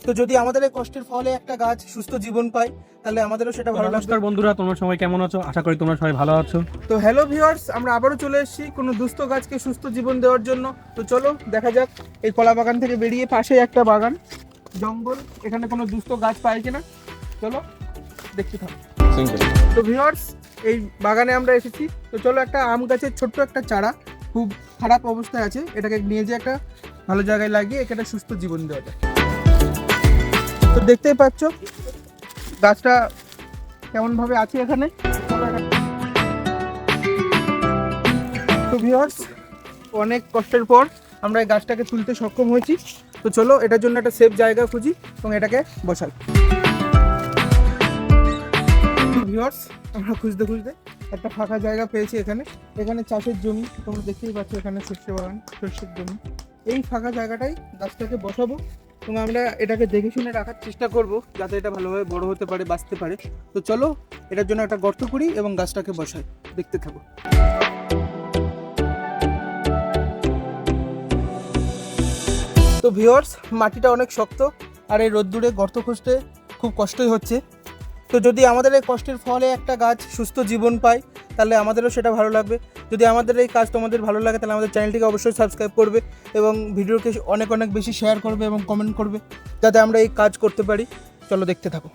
তো যদি আমাদের এই কষ্টের ফলে একটা গাছ সুস্থ জীবন পায়, তাহলে আমাদেরও সেটা ভালো লাগবে। নমস্কার বন্ধুরা, তোমরা সবাই কেমন আছো? আশা করি তোমরা সবাই ভালো আছো। তো হ্যালো ভিউয়ার্স, আমরা আবারও চলে এসেছি কোনো দুস্থ গাছকে সুস্থ জীবন দেওয়ার জন্য। তো চলো দেখা যাক এই কলা বাগান থেকে বেরিয়ে পাশে একটা বাগান, জঙ্গল, এখানে কোনো দুস্থ গাছ পাই কিনা। চলো দেখতে থাকো। তো ভিউয়ার্স, এই বাগানে আমরা এসেছি। তো চলো, একটা আম গাছের ছোট্ট একটা চারা খুব খারাপ অবস্থায় আছে, এটাকে নিয়ে যে একটা ভালো জায়গায় লাগিয়ে এখানে সুস্থ জীবন দেওয়া যায়। তো দেখতেই পাচ্ছ গাছটা কেমন ভাবে আছে এখানে। তো ভিউয়ার্স, অনেক কষ্টের পর আমরা এই গাছটাকে তুলতে সক্ষম হয়েছি। তো চলো এটার জন্য একটা সেফ জায়গা খুঁজি এবং এটাকে বসাই। ভিউয়ার্স, আমরা খুঁজতে খুঁজতে একটা ফাঁকা জায়গা পেয়েছি। এখানে চাষের জমি, তোমরা দেখতেই পাচ্ছ, এখানে শস্য বাগান, শস্যের জমি। এই ফাঁকা জায়গাটাই গাছটাকে বসাবো এবং আমরা এটাকে দেখে শুনে রাখার চেষ্টা করব যাতে এটা ভালোভাবে বড় হতে পারে, বাঁচতে পারে। তো চলো এটার জন্য একটা গর্ত করি এবং গাছটাকে বসাই, দেখতে থাকো। তো ভিউয়ার্স, মাটিটা অনেক শক্ত আর এই রোদ্দুরে গর্ত খুঁজতে খুব কষ্টই হচ্ছে। তো যদি আমাদের এই কষ্টের ফলে একটা গাছ সুস্থ জীবন পায়, তাহলে আমাদেরও সেটা ভালো লাগবে। যদি আমাদের এই কাজ তোমাদের ভালো লাগে, তাহলে আমাদের চ্যানেলটিকে অবশ্যই সাবস্ক্রাইব করবে এবং ভিডিওকে অনেক অনেক বেশি শেয়ার করবে এবং কমেন্ট করবে, যাতে আমরা এই কাজ করতে পারি। চলো দেখতে থাকো।